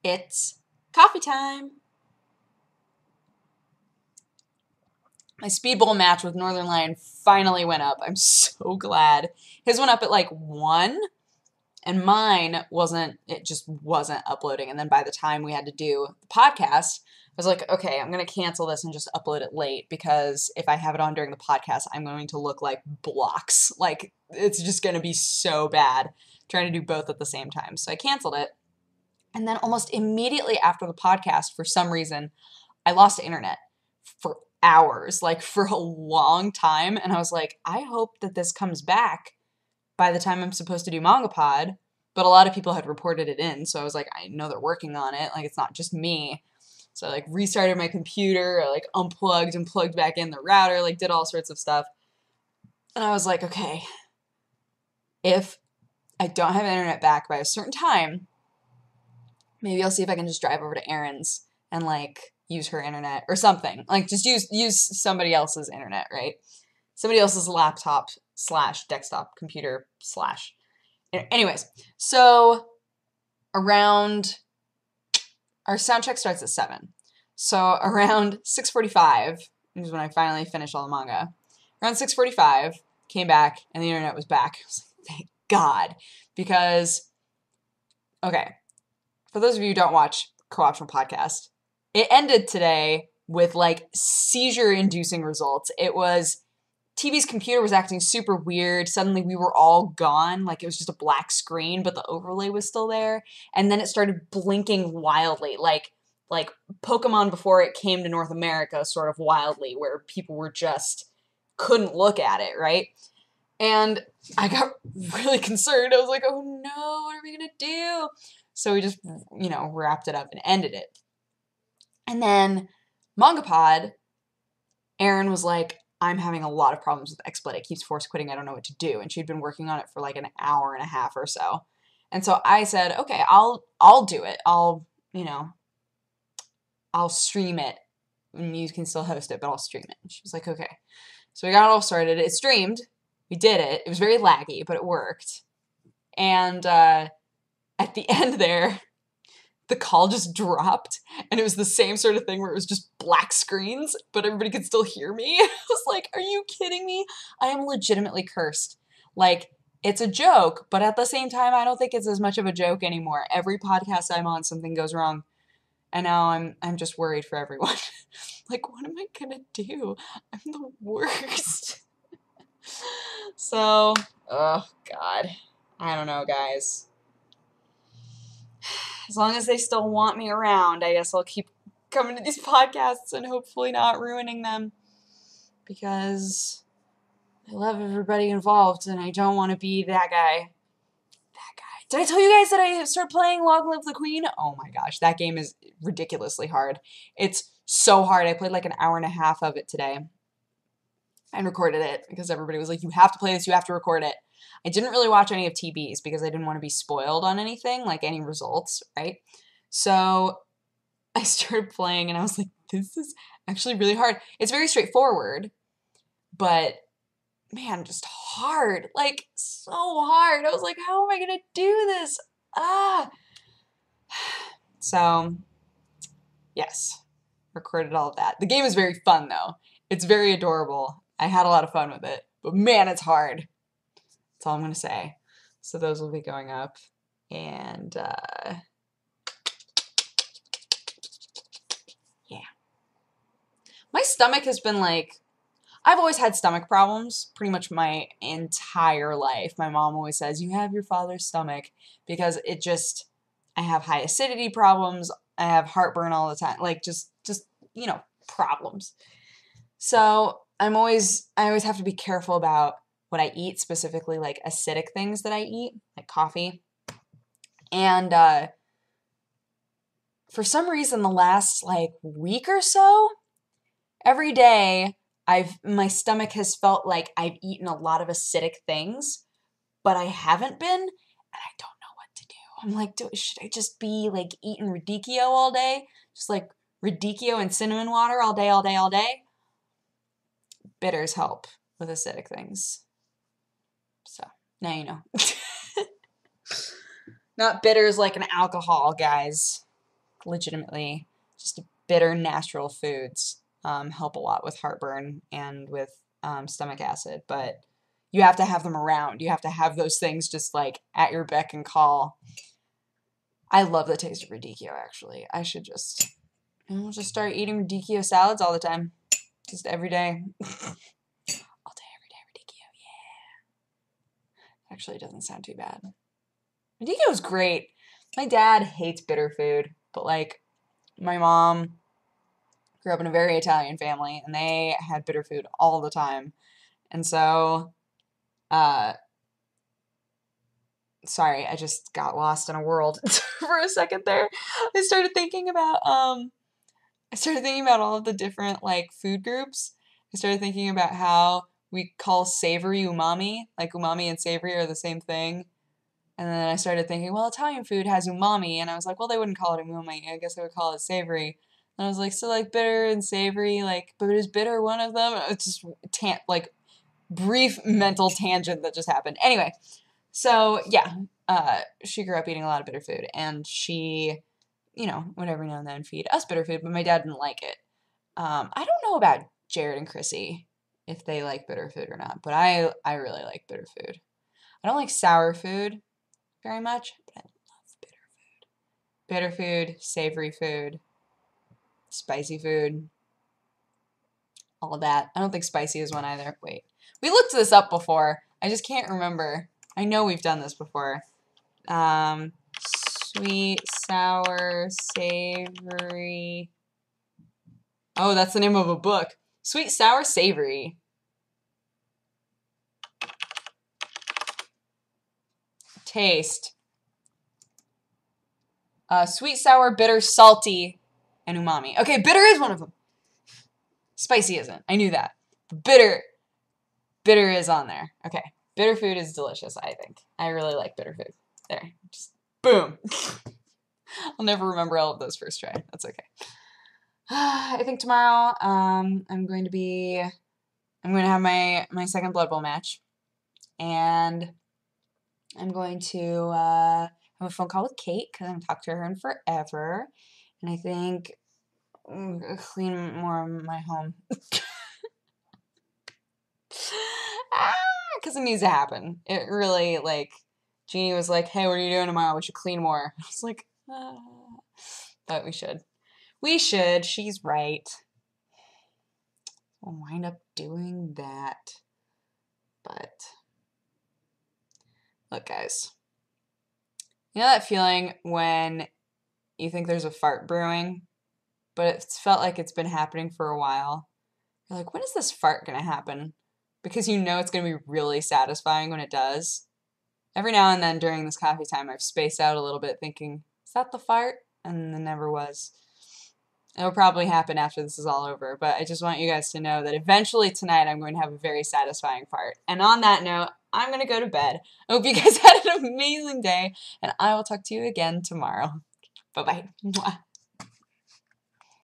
It's coffee time. My speed bowl match with Northern Lion finally went up. I'm so glad. His went up at like 1, and mine wasn't, it just wasn't uploading. And then by the time we had to do the podcast, I was like, okay, I'm going to cancel this and just upload it late, because if I have it on during the podcast, I'm going to look like blocks. Like, it's just going to be so bad trying to do both at the same time. So I canceled it. And then almost immediately after the podcast, for some reason, I lost internet for hours, like for a long time. And I was like, I hope that this comes back by the time I'm supposed to do Manga Pod. But a lot of people had reported it in. So I was like, I know they're working on it. Like, it's not just me. So I like restarted my computer, I like unplugged and plugged back in the router, like did all sorts of stuff. And I was like, okay, if I don't have internet back by a certain time, maybe I'll see if I can just drive over to Erin's and like use her internet or something. Like just use somebody else's internet, right? Somebody else's laptop / desktop computer / anyways, so around, our sound check starts at 7. So around 6:45 is when I finally finished all the manga. Around 6:45, came back and the internet was back. I was like, thank God. Because, okay, for those of you who don't watch Co-optional Podcast, it ended today with like seizure-inducing results. It was, TV's computer was acting super weird. Suddenly we were all gone. Like it was just a black screen, but the overlay was still there. And then it started blinking wildly, like Pokemon before it came to North America, sort of wildly, where people were just couldn't look at it, right? And I got really concerned. I was like, oh no, what are we gonna do? So we just, wrapped it up and ended it. And then MangaPod, Erin was like, I'm having a lot of problems with XSplit. It keeps force quitting. I don't know what to do. And she'd been working on it for like an hour and a half or so. And so I said, okay, I'll do it. I'll stream it. And you can still host it, but I'll stream it. And she was like, okay. So we got it all started. It streamed. We did it. It was very laggy, but it worked. And at the end there, the call just dropped, and it was the same sort of thing where it was just black screens, but everybody could still hear me. I was like, are you kidding me? I am legitimately cursed. Like, it's a joke, but at the same time, I don't think it's as much of a joke anymore. Every podcast I'm on, something goes wrong, and now I'm just worried for everyone. Like, what am I gonna do? I'm the worst. So, oh God. I don't know, guys. As long as they still want me around, I guess I'll keep coming to these podcasts and hopefully not ruining them, because I love everybody involved and I don't want to be that guy. Did I tell you guys that I started playing Long Live the Queen? Oh my gosh, that game is ridiculously hard. It's so hard. I played like an hour and a half of it today and recorded it because everybody was like, you have to play this, you have to record it. I didn't really watch any of TBs because I didn't want to be spoiled on anything, like any results, right? So I started playing and I was like, this is actually really hard. It's very straightforward, but man, just hard. Like, so hard. I was like, how am I going to do this? So, yes, recorded all of that. The game is very fun, though. It's very adorable. I had a lot of fun with it, but man, it's hard. That's all I'm going to say. So those will be going up. And, yeah. My stomach has been like, I've always had stomach problems pretty much my entire life. My mom always says, you have your father's stomach, because it just, I have high acidity problems. I have heartburn all the time. Like just, problems. So I always have to be careful about what I eat, specifically like acidic things that I eat, like coffee. And for some reason, the last like week or so, every day my stomach has felt like I've eaten a lot of acidic things, but I haven't been, and I don't know what to do. I'm like, should I just be like eating radicchio all day? Just like radicchio and cinnamon water all day, all day, all day? Bitters help with acidic things. So, now you know. Not bitters like an alcohol, guys. legitimately just bitter natural foods help a lot with heartburn and with stomach acid, but you have to have them around. You have to have those things just like at your beck and call. I love the taste of radicchio, actually. I should just start eating radicchio salads all the time. Just every day. All day, every day, radicchio, yeah. Actually, it doesn't sound too bad. Radicchio is great. My dad hates bitter food, but like my mom grew up in a very Italian family, and they had bitter food all the time. And so, sorry, I just got lost in a world for a second there. I started thinking about all of the different like food groups. I started thinking about how we call savory umami, like umami and savory are the same thing. And then I started thinking, well, Italian food has umami, and I was like, well, they wouldn't call it umami. I guess they would call it savory. And I was like, so like bitter and savory, like, but is bitter one of them? It's just like brief mental tangent that just happened. Anyway, so yeah, she grew up eating a lot of bitter food, and she, would every now and then feed us bitter food, but my dad didn't like it. I don't know about Jared and Chrissy if they like bitter food or not, but I really like bitter food. I don't like sour food very much, but I love bitter food. Bitter food, savory food, spicy food, all of that. I don't think spicy is one either. Wait, we looked this up before. I just can't remember. I know we've done this before. Sweet, sour, savory. Oh, that's the name of a book. Sweet, sour, savory. Taste. Sweet, sour, bitter, salty, and umami. Okay, bitter is one of them. Spicy isn't. I knew that. Bitter is on there. Okay. Bitter food is delicious, I think. I really like bitter food. There. Just boom. I'll never remember all of those first try. That's okay. I think tomorrow I'm going to have my second Blood Bowl match. And I'm going to have a phone call with Kate because I haven't talked to her in forever. And I think clean more of my home. Because it needs to happen. It really, like, Jeannie was like, hey, what are you doing tomorrow? We should clean more. I was like, but we should. We should. She's right. We'll wind up doing that. But, look, guys. You know that feeling when you think there's a fart brewing, but it's felt like it's been happening for a while? You're like, when is this fart going to happen? Because you know it's going to be really satisfying when it does. Every now and then during this coffee time, I've spaced out a little bit thinking, is that the fart? And it never was. It'll probably happen after this is all over, but I just want you guys to know that eventually tonight I'm going to have a very satisfying fart. And on that note, I'm going to go to bed. I hope you guys had an amazing day, and I will talk to you again tomorrow. Bye-bye.